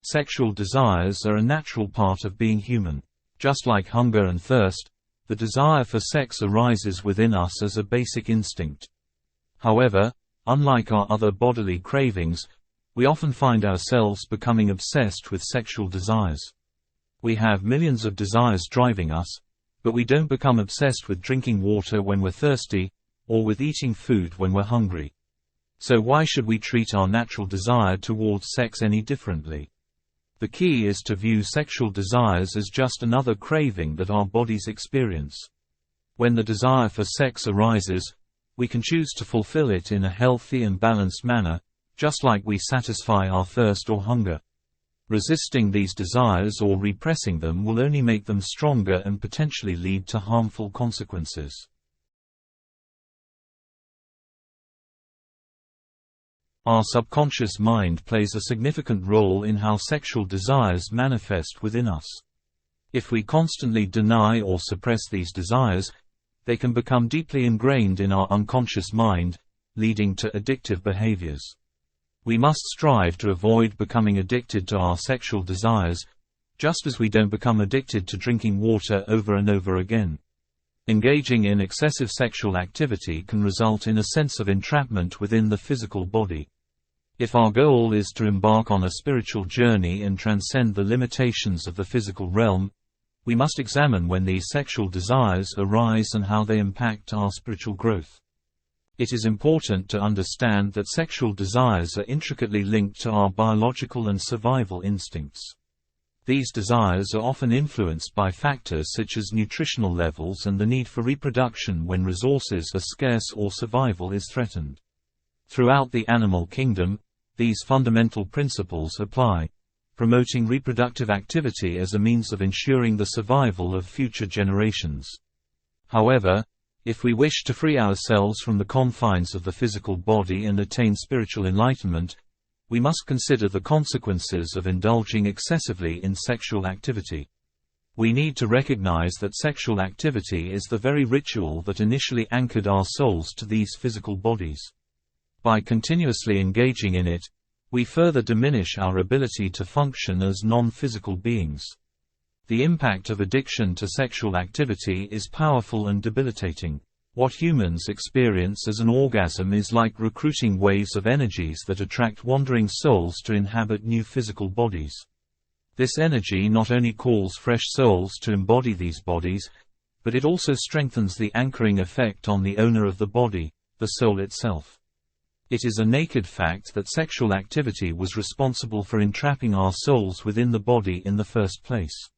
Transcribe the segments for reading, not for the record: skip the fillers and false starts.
Sexual desires are a natural part of being human. Just like hunger and thirst, the desire for sex arises within us as a basic instinct. However, unlike our other bodily cravings, we often find ourselves becoming obsessed with sexual desires. We have millions of desires driving us, but we don't become obsessed with drinking water when we're thirsty, or with eating food when we're hungry. So why should we treat our natural desire towards sex any differently? The key is to view sexual desires as just another craving that our bodies experience. When the desire for sex arises, we can choose to fulfill it in a healthy and balanced manner, just like we satisfy our thirst or hunger. Resisting these desires or repressing them will only make them stronger and potentially lead to harmful consequences. Our subconscious mind plays a significant role in how sexual desires manifest within us. If we constantly deny or suppress these desires, they can become deeply ingrained in our unconscious mind, leading to addictive behaviors. We must strive to avoid becoming addicted to our sexual desires, just as we don't become addicted to drinking water over and over again. Engaging in excessive sexual activity can result in a sense of entrapment within the physical body. If our goal is to embark on a spiritual journey and transcend the limitations of the physical realm, we must examine when these sexual desires arise and how they impact our spiritual growth. It is important to understand that sexual desires are intricately linked to our biological and survival instincts. These desires are often influenced by factors such as nutritional levels and the need for reproduction when resources are scarce or survival is threatened. Throughout the animal kingdom, these fundamental principles apply, promoting reproductive activity as a means of ensuring the survival of future generations. However, if we wish to free ourselves from the confines of the physical body and attain spiritual enlightenment, we must consider the consequences of indulging excessively in sexual activity. We need to recognize that sexual activity is the very ritual that initially anchored our souls to these physical bodies. By continuously engaging in it, we further diminish our ability to function as non-physical beings. The impact of addiction to sexual activity is powerful and debilitating. What humans experience as an orgasm is like recruiting waves of energies that attract wandering souls to inhabit new physical bodies. This energy not only calls fresh souls to embody these bodies, but it also strengthens the anchoring effect on the owner of the body, the soul itself. It is a naked fact that sexual activity was responsible for entrapping our souls within the body in the first place.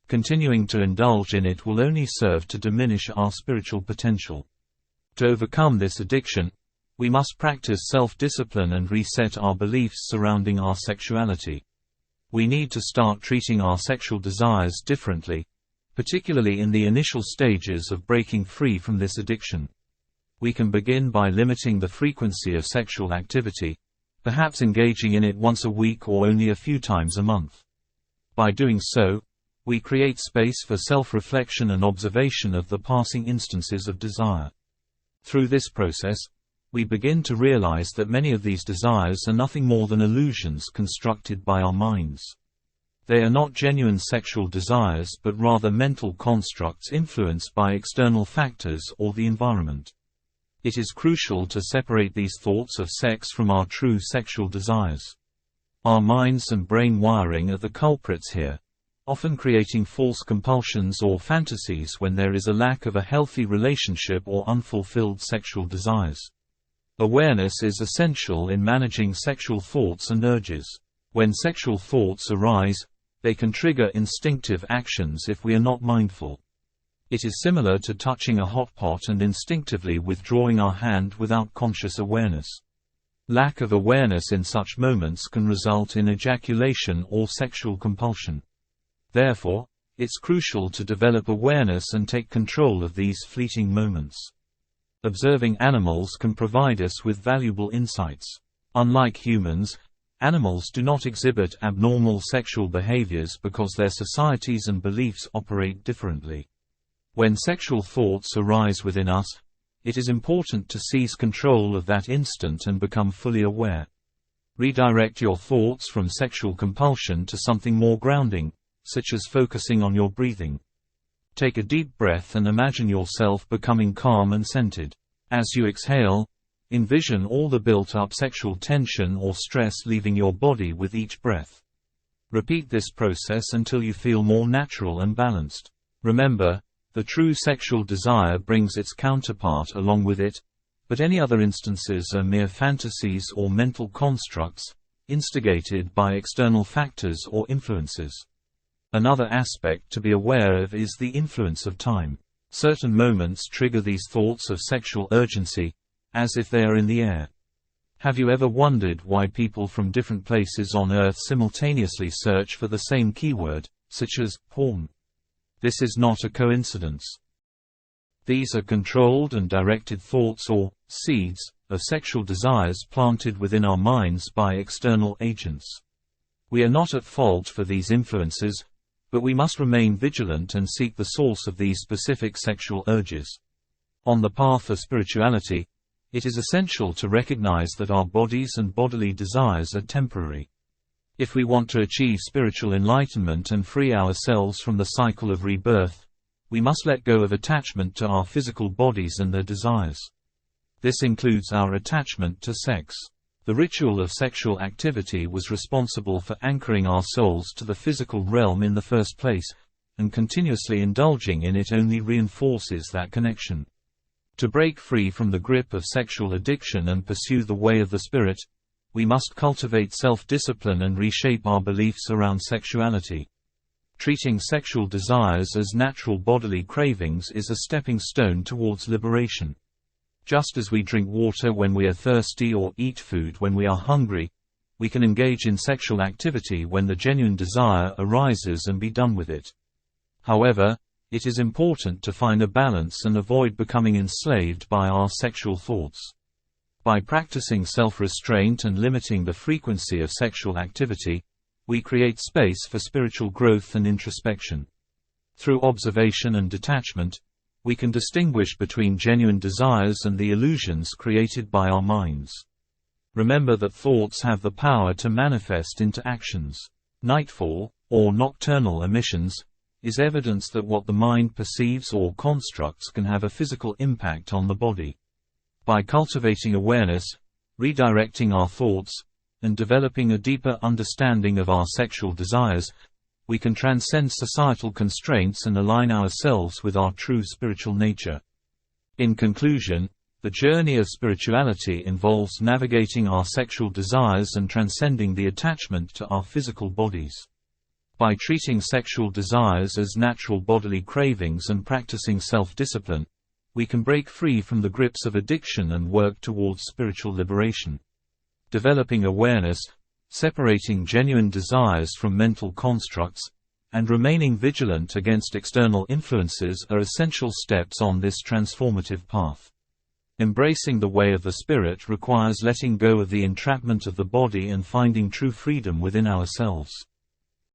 Continuing to indulge in it will only serve to diminish our spiritual potential. To overcome this addiction, we must practice self-discipline and reset our beliefs surrounding our sexuality. We need to start treating our sexual desires differently, particularly in the initial stages of breaking free from this addiction. We can begin by limiting the frequency of sexual activity, perhaps engaging in it once a week or only a few times a month. By doing so, we create space for self-reflection and observation of the passing instances of desire. Through this process, we begin to realize that many of these desires are nothing more than illusions constructed by our minds. They are not genuine sexual desires but rather mental constructs influenced by external factors or the environment. It is crucial to separate these thoughts of sex from our true sexual desires. Our minds and brain wiring are the culprits here, often creating false compulsions or fantasies when there is a lack of a healthy relationship or unfulfilled sexual desires. Awareness is essential in managing sexual thoughts and urges. When sexual thoughts arise, they can trigger instinctive actions if we are not mindful. It is similar to touching a hot pot and instinctively withdrawing our hand without conscious awareness. Lack of awareness in such moments can result in ejaculation or sexual compulsion. Therefore, it's crucial to develop awareness and take control of these fleeting moments. Observing animals can provide us with valuable insights. Unlike humans, animals do not exhibit abnormal sexual behaviors because their societies and beliefs operate differently. When sexual thoughts arise within us, it is important to seize control of that instant and become fully aware. Redirect your thoughts from sexual compulsion to something more grounding, such as focusing on your breathing. Take a deep breath and imagine yourself becoming calm and centered. As you exhale, envision all the built-up sexual tension or stress leaving your body with each breath. Repeat this process until you feel more natural and balanced. Remember, the true sexual desire brings its counterpart along with it, but any other instances are mere fantasies or mental constructs, instigated by external factors or influences. Another aspect to be aware of is the influence of time. Certain moments trigger these thoughts of sexual urgency, as if they are in the air. Have you ever wondered why people from different places on Earth simultaneously search for the same keyword, such as porn? This is not a coincidence. These are controlled and directed thoughts or seeds of sexual desires planted within our minds by external agents. We are not at fault for these influences, but we must remain vigilant and seek the source of these specific sexual urges. On the path of spirituality, it is essential to recognize that our bodies and bodily desires are temporary. If we want to achieve spiritual enlightenment and free ourselves from the cycle of rebirth, we must let go of attachment to our physical bodies and their desires. This includes our attachment to sex. The ritual of sexual activity was responsible for anchoring our souls to the physical realm in the first place, and continuously indulging in it only reinforces that connection. To break free from the grip of sexual addiction and pursue the way of the spirit, we must cultivate self-discipline and reshape our beliefs around sexuality. Treating sexual desires as natural bodily cravings is a stepping stone towards liberation. Just as we drink water when we are thirsty or eat food when we are hungry, we can engage in sexual activity when the genuine desire arises and be done with it. However, it is important to find a balance and avoid becoming enslaved by our sexual thoughts. By practicing self-restraint and limiting the frequency of sexual activity, we create space for spiritual growth and introspection. Through observation and detachment, we can distinguish between genuine desires and the illusions created by our minds. Remember that thoughts have the power to manifest into actions. Nightfall, or nocturnal emissions, is evidence that what the mind perceives or constructs can have a physical impact on the body. By cultivating awareness, redirecting our thoughts, and developing a deeper understanding of our sexual desires, we can transcend societal constraints and align ourselves with our true spiritual nature. In conclusion, the journey of spirituality involves navigating our sexual desires and transcending the attachment to our physical bodies. By treating sexual desires as natural bodily cravings and practicing self-discipline, we can break free from the grips of addiction and work towards spiritual liberation. Developing awareness, separating genuine desires from mental constructs, and remaining vigilant against external influences are essential steps on this transformative path. Embracing the way of the spirit requires letting go of the entrapment of the body and finding true freedom within ourselves.